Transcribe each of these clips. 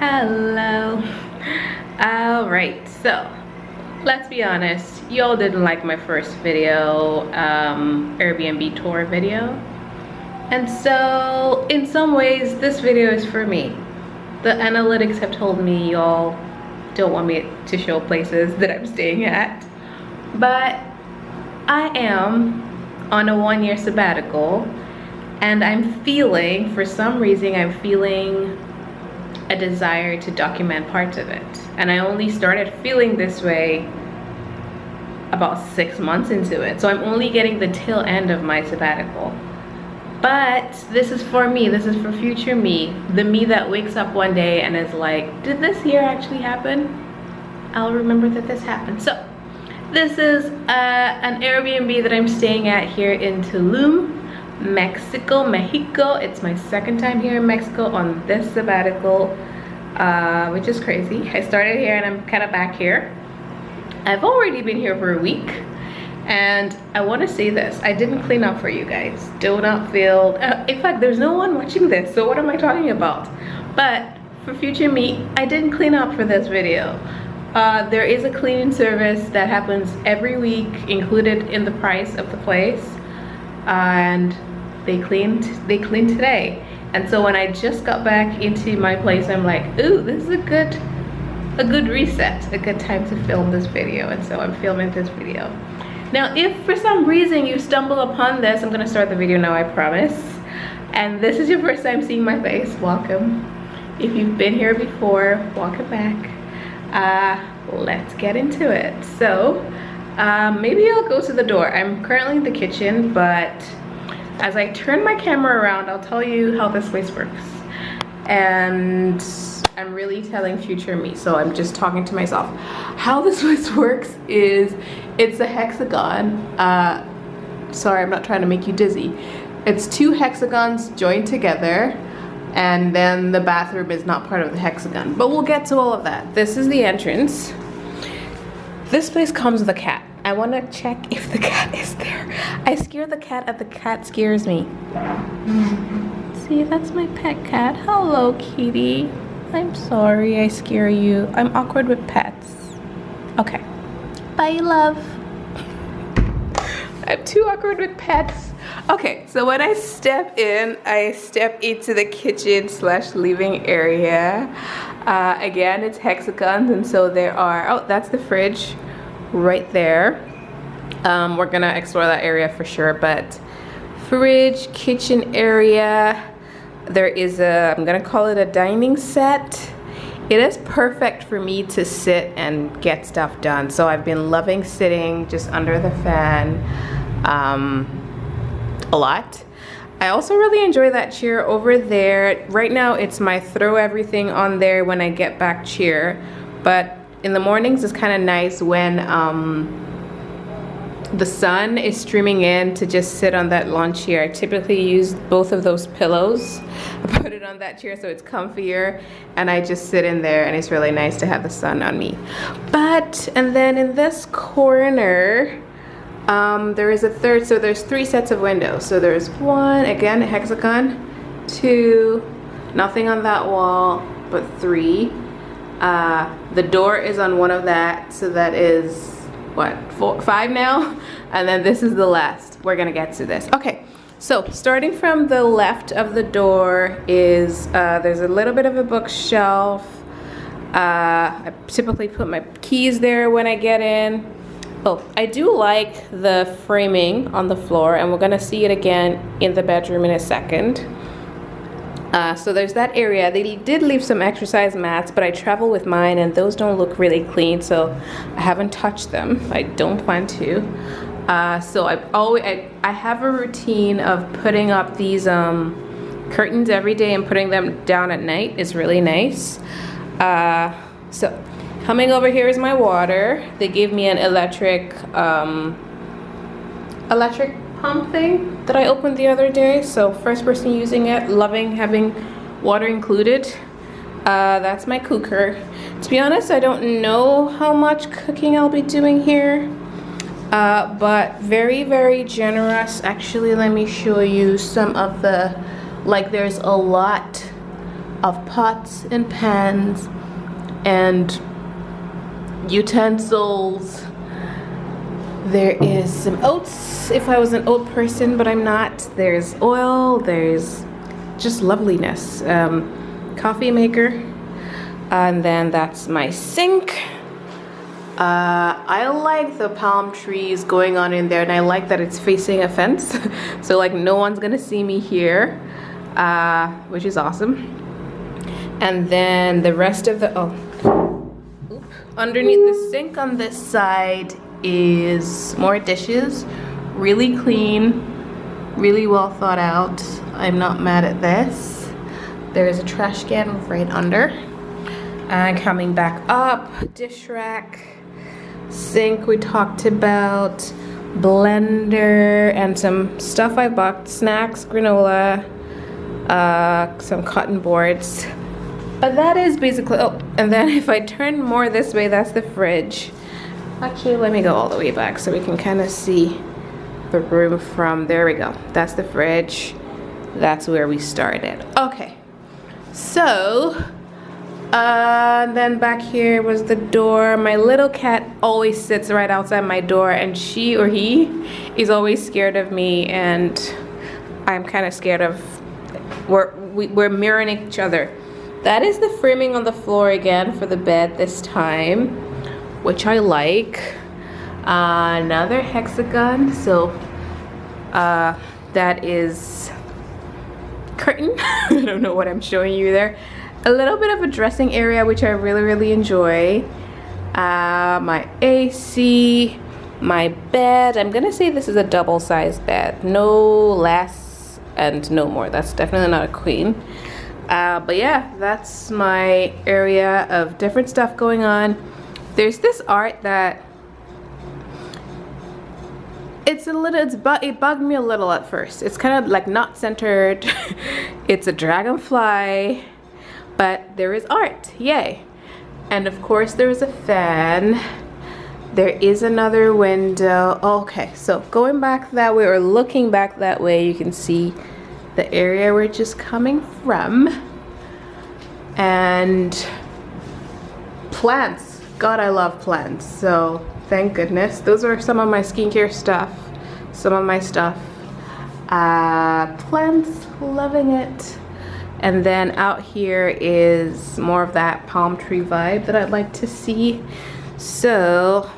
Hello. Alright, so let's be honest, y'all didn't like my first video, Airbnb tour video. And so in some ways this video is for me. The analytics have told me y'all don't want me to show places that I'm staying at. But I am on a 1-year sabbatical and I'm feeling, for some reason, I'm feeling a desire to document parts of it. And I only started feeling this way about 6 months into it. So I'm only getting the tail end of my sabbatical. But this is for me, this is for future me. The me that wakes up one day and is like, did this year actually happen? I'll remember that this happened. So this is an Airbnb that I'm staying at here in Tulum, Mexico. It's my second time here in Mexico on this sabbatical, which is crazy. I started here and I'm kind of back here. I've already been here for a week and I want to say this, I didn't clean up for you guys. Do not feel, in fact there's no one watching this, so what am I talking about? But for future me, I didn't clean up for this video. There is a cleaning service that happens every week included in the price of the place, and they cleaned today. And so when I just got back into my place, I'm like, ooh, this is a good reset, a good time to film this video. And so I'm filming this video. Now, if for some reason you stumble upon this, I'm gonna start the video now, I promise. And this is your first time seeing my face, welcome. If you've been here before, welcome back. Let's get into it. So maybe I'll go to the door. I'm currently in the kitchen, but as I turn my camera around, I'll tell you how this place works. And I'm really telling future me, so I'm just talking to myself. How this place works is, it's a hexagon. Sorry, I'm not trying to make you dizzy. It's 2 hexagons joined together, and then the bathroom is not part of the hexagon. But we'll get to all of that. This is the entrance. This place comes with a cat. I want to check if the cat is there. I scare the cat and the cat scares me. See, that's my pet cat. Hello, kitty. I'm sorry I scare you. I'm awkward with pets. Okay. Bye, love. I'm too awkward with pets. Okay, so when I step in, I step into the kitchen / living area. Again, it's hexagons, and so there are, oh, that's the fridge right there. We're gonna explore that area for sure, but fridge, kitchen area. There is a, I'm gonna call it a dining set. It is perfect for me to sit and get stuff done. So I've been loving sitting just under the fan a lot. I also really enjoy that chair over there. Right now it's my throw everything on there when I get back chair, but in the mornings it's kind of nice when the sun is streaming in to just sit on that lawn chair. I typically use both of those pillows. I put it on that chair so it's comfier, and I just sit in there, and it's really nice to have the sun on me. But, and then in this corner, there is a third, so there's 3 sets of windows. So there's 1, again, a hexagon, 2, nothing on that wall, but 3. The door is on one of that, so that is, what, 4, 5 now? And then this is the last. We're gonna get to this. Okay, so starting from the left of the door is, there's a little bit of a bookshelf. I typically put my keys there when I get in. Oh, I do like the framing on the floor, and we're gonna see it again in the bedroom in a second. So there's that area. They did leave some exercise mats, but I travel with mine and those don't look really clean, so I haven't touched them. I don't plan to. So I have a routine of putting up these curtains every day and putting them down at night. Is really nice. So coming over here is my water. They gave me an electric pump thing that I opened the other day, so first person using it, loving having water included. That's my cooker. To be honest, I don't know how much cooking I'll be doing here, but very, very generous. Actually, let me show you some of the, like, there's a lot of pots and pans and utensils. There is some oats if I was an oat person, but I'm not. There's oil, there's just loveliness. Coffee maker, and then that's my sink. I like the palm trees going on in there, and I like that it's facing a fence so like no one's gonna see me here, which is awesome. And then the rest of the underneath the sink on this side is more dishes, really clean, really well thought out. I'm not mad at this. There is a trash can right under. And coming back up, dish rack, sink we talked about, blender, and some stuff I bought, snacks, granola, some cotton boards. But that is basically, and then if I turn more this way, that's the fridge. Actually, let me go all the way back so we can kind of see the room from, there we go. That's the fridge. That's where we started. Okay, so, then back here was the door. My little cat always sits right outside my door, and she or he is always scared of me, and I'm kind of scared of, we're mirroring each other. That is the framing on the floor again for the bed this time, which I like. Another hexagon, so that is curtain. I don't know what I'm showing you there. A little bit of a dressing area, which I really enjoy. My AC, my bed. I'm gonna say this is a double-sized bed, no less and no more. That's definitely not a queen. But yeah, that's my area of different stuff going on. There's this art that it bugged me a little at first. It's kind of like not centered. It's a dragonfly, but there is art, yay. And of course there is a fan. There is another window. Okay, so going back that way or looking back that way, you can see the area we're just coming from. And plants, God, I love plants, so thank goodness. Those are some of my skincare stuff, some of my stuff. Plants, loving it. And then out here is more of that palm tree vibe that I'd like to see. So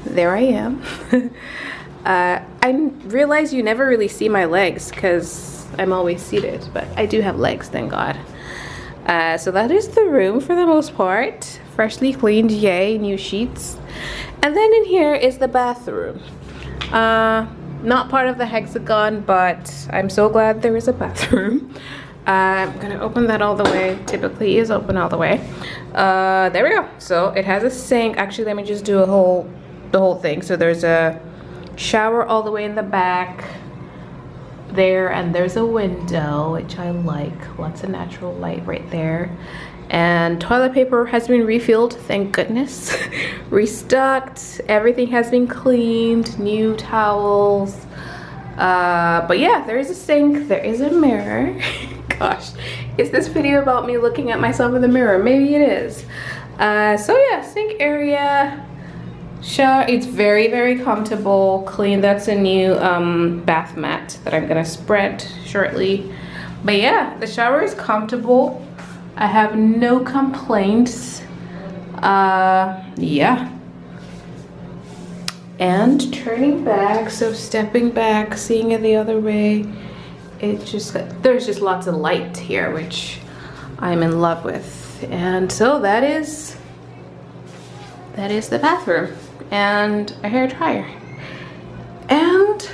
there I am. I realize you never really see my legs because I'm always seated, but I do have legs, thank God. So that is the room for the most part. Freshly cleaned, yay, new sheets. And then in here is the bathroom. Not part of the hexagon, but I'm so glad there is a bathroom. I'm gonna open that all the way. Typically is open all the way. There we go. So it has a sink. Actually, let me just do the whole thing. So there's a shower all the way in the back there, and there's a window, which I like. Lots of natural light right there. And toilet paper has been refilled, thank goodness. Restocked, everything has been cleaned, new towels. But yeah, there is a sink, there is a mirror. Gosh, is this video about me looking at myself in the mirror? Maybe it is. So yeah, sink area, shower. It's very comfortable, clean. That's a new bath mat that I'm gonna spread shortly. But yeah, the shower is comfortable. I have no complaints. Yeah. And turning back, so stepping back, seeing it the other way, there's just lots of light here, which I'm in love with. And so that is the bathroom and a hair dryer. And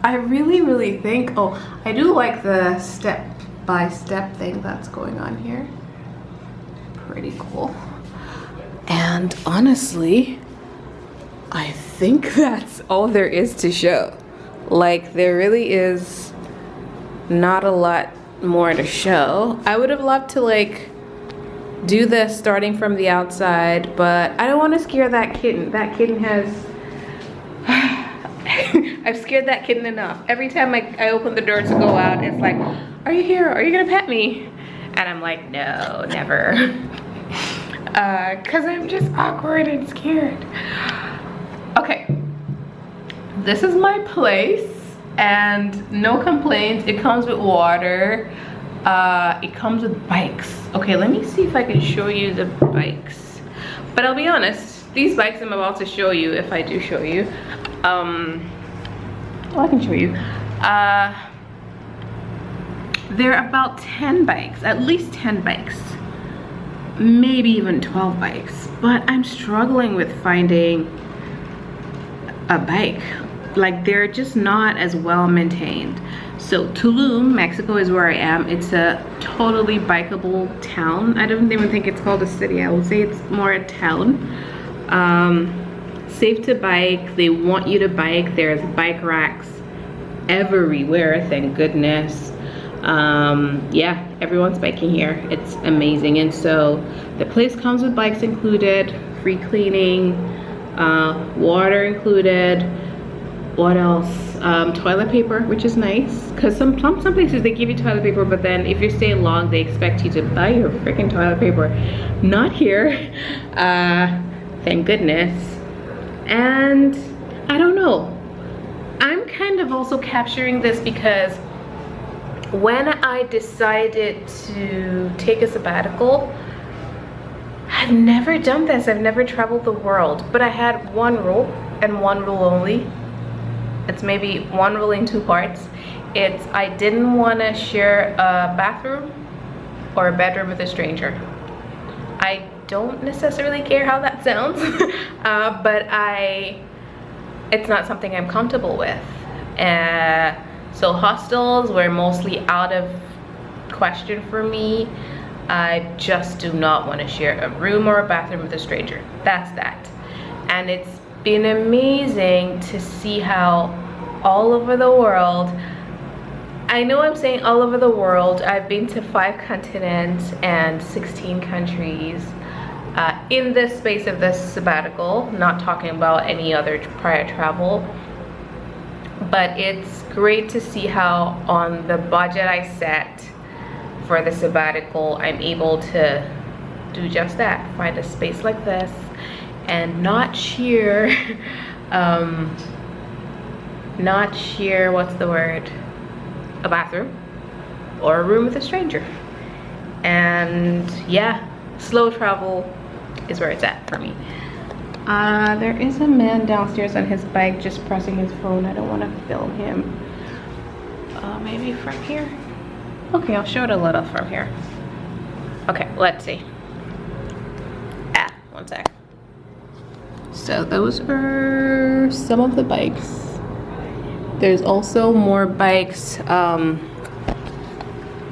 I really think, oh, I do like the step-by-step thing that's going on here. Pretty cool. And honestly, I think that's all there is to show. Like, there really is not a lot more to show. I would have loved to like do this starting from the outside, but I don't want to scare that kitten. That kitten has I've scared that kitten enough. Every time I open the door to go out, it's like, are you here? Are you gonna pet me? And I'm like, no, never. Cause I'm just awkward and scared. Okay, this is my place and no complaints. It comes with water. It comes with bikes. Okay, let me see if I can show you the bikes. But I'll be honest, these bikes I'm about to show you, if I do show you, well, I can show you. There are about 10 bikes, at least 10 bikes, maybe even 12 bikes, but I'm struggling with finding a bike. Like, they're just not as well maintained. So Tulum, Mexico is where I am. It's a totally bikeable town. I don't even think it's called a city. I would say it's more a town. Safe to bike. They want you to bike. There's bike racks everywhere, thank goodness. Yeah, everyone's biking here. It's amazing. And so the place comes with bikes included, free cleaning, water included. What else? Toilet paper, which is nice, because some places they give you toilet paper, but then if you're staying long they expect you to buy your freaking toilet paper. Not here. Thank goodness. And I don't know, I'm kind of also capturing this because when I decided to take a sabbatical, I've never done this. I've never traveled the world, but I had one rule and one rule only. It's maybe one rule in two parts. It's I didn't want to share a bathroom or a bedroom with a stranger. I don't necessarily care how that sounds, but it's not something I'm comfortable with. So hostels were mostly out of question for me. I just do not want to share a room or a bathroom with a stranger. That's that. And it's been amazing to see how all over the world, I know I'm saying all over the world, I've been to 5 continents and 16 countries in this space of this sabbatical, not talking about any other prior travel. But it's great to see how on the budget I set for the sabbatical, I'm able to do just that, find a space like this and not share what's the word, a bathroom or a room with a stranger. And yeah, slow travel is where it's at for me. There is a man downstairs on his bike just pressing his phone. I don't want to film him. Maybe from here. Okay, I'll show it a little from here. Okay, let's see. One sec. So those are some of the bikes. There's also more bikes.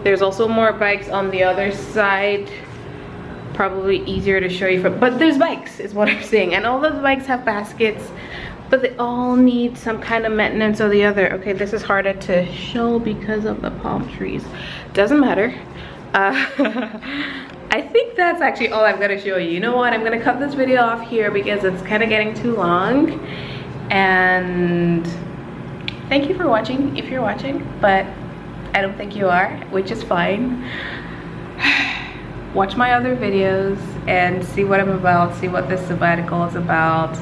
There's also more bikes on the other side. Probably easier to show you from, but there's bikes is what I'm saying. And all those bikes have baskets, but they all need some kind of maintenance or the other. Okay, this is harder to show because of the palm trees. Doesn't matter. I think that's actually all I'm gonna show you. You know what, I'm gonna cut this video off here because it's kind of getting too long. And thank you for watching if you're watching, but I don't think you are, which is fine. Watch my other videos and see what I'm about, see what this sabbatical is about,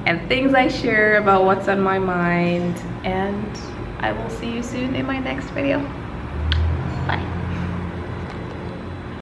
and things I share about what's on my mind. And I will see you soon in my next video.